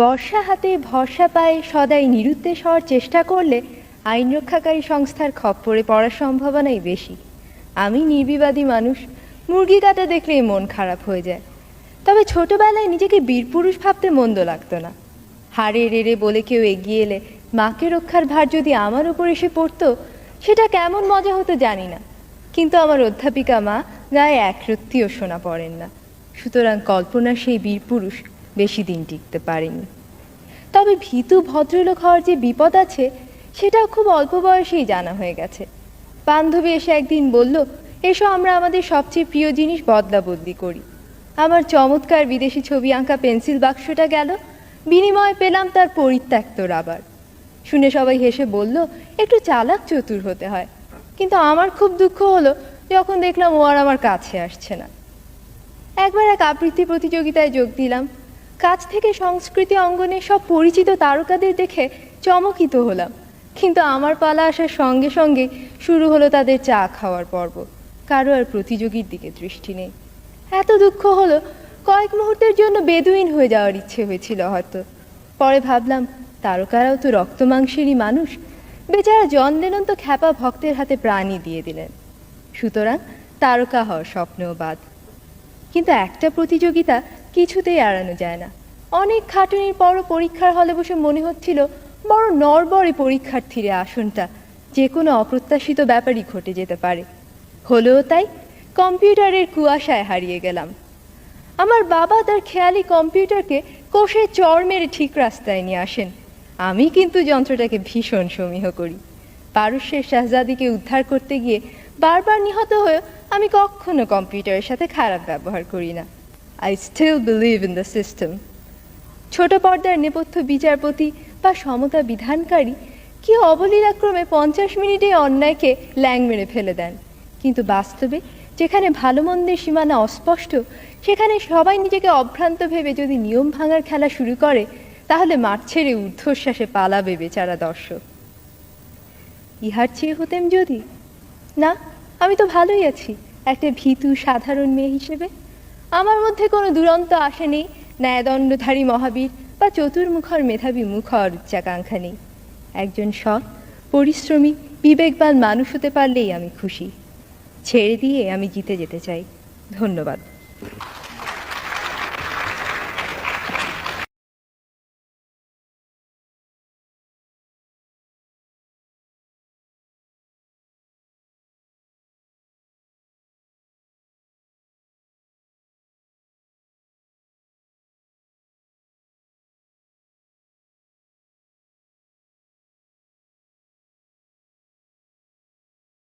বর্ষা হাতে ভরসা পায়ে সদাই নিরুদ্দেশ হওয়ার চেষ্টা করলে আইন রক্ষাকারী সংস্থার খপ্পরে পড়ার সম্ভাবনাই বেশি। আমি নির্বিবাদী মানুষ, মুরগি কাটা দেখলেই মন খারাপ হয়ে যায়। তবে ছোটবেলায় নিজেকে বীরপুরুষ ভাবতে মন্দ লাগতো না। হাড়ে রেড়ে বলে কেউ এগিয়ে এলে মাকে রক্ষার ভার যদি আমার উপর এসে পড়তো, সেটা কেমন মজা হতো জানি না। কিন্তু আমার অধ্যাপিকা মা গায়ে একরত্তিও শোনা পড়েন না, সুতরাং কল্পনার সেই বীরপুরুষ বেশি দিন টিকতে পারেনি। তবে ভীতু ভদ্রলোক হওয়ার যে বিপদ আছে, সেটাও খুব অল্প বয়সেই জানা হয়ে গেছে। বান্ধবী এসে একদিন বলল, এসো আমরা আমাদের সবচেয়ে প্রিয় জিনিস বদলা বদলি করি। আমার চমৎকার বিদেশি ছবি আঁকা পেন্সিল বাক্সটা গেল, বিনিময়ে পেলাম তার পরিত্যক্ত রাবার। শুনে সবাই হেসে বলল, একটু চালাক চতুর হতে হয়। কিন্তু আমার খুব দুঃখ হলো যখন দেখলাম ও আর আমার কাছে আসছে না। একবার এক আবৃত্তি প্রতিযোগিতায় যোগ দিলাম। কাছ থেকে সংস্কৃতি অঙ্গনে সব পরিচিত তারকাদের দেখে চমকিত হলাম, কিন্তু আমার পালা আসার সঙ্গে সঙ্গে শুরু হলো তাদের চা খাওয়ার পর্ব। কারো আর প্রতিযোগীর দিকে দৃষ্টি নেই। এত দুঃখ হলো, কয়েক মুহূর্তের জন্য বেদুইন হয়ে যাওয়ার ইচ্ছে হয়েছিল হয়তো। পরে ভাবলাম, তারকারাও তো রক্ত মাংসেরই মানুষ। বেচারা জন লেনন তো খ্যাপা ভক্তের হাতে প্রাণই দিয়ে দিলেন। সুতরাং তারকা হওয়ার স্বপ্নেও বাদ। কিন্তু একটা প্রতিযোগিতা কিছুতেই এড়ানো যায় না। অনেক খাটুনির পরও পরীক্ষার হলে বসে মনে হচ্ছিল বড় নড়বড়ে পরীক্ষার্থীরা আসনটা, যে কোনো অপ্রত্যাশিত ব্যাপারই ঘটে যেতে পারে। হলেও তাই, কম্পিউটারের কুয়াশায় হারিয়ে গেলাম। আমার বাবা তার খেয়ালি কম্পিউটারকে কষে চড় মেরে ঠিক রাস্তায় নিয়ে আসেন। আমি কিন্তু যন্ত্রটাকে ভীষণ সমীহ করি। পারস্যের শাহজাদিকে উদ্ধার করতে গিয়ে বারবার নিহত হয়ে আমি কখনো কম্পিউটারের সাথে খারাপ ব্যবহার করি না। I still believe in the system. ছোট পর্দার নেপথ্য বিচারপতি বা সমতা বিধানকারী কি অবলীলাক্রমে 50 মিনিটে অন্যায়কে ল্যাং মেরে ফেলে দেন। কিন্তু বাস্তবে যেখানে ভালো মন্দের সীমানা অস্পষ্ট, সেখানে সবাই নিজেকে অভ্রান্ত ভেবে যদি নিয়ম ভাঙার খেলা শুরু করে, তাহলে মাঠ ছেড়ে ঊর্ধ্বশ্বাসে পালাবে বেচারা দর্শক। ইহার চেয়ে হতেম যদি না, আমি তো ভালোই আছি একটা ভীতু সাধারণ মেয়ে হিসেবে। আমার মধ্যে কোনো দুরন্ত আশা নেই, ন্যায়দণ্ডধারী মহাবীর বা চতুর্মুখর মেধাবী মুখ হওয়ার উচ্চাকাঙ্ক্ষা নেই। একজন সৎ, পরিশ্রমী, বিবেকবান মানুষ হতে পারলেই আমি খুশি। ছেড়ে দিয়ে আমি জিতে যেতে চাই। ধন্যবাদ।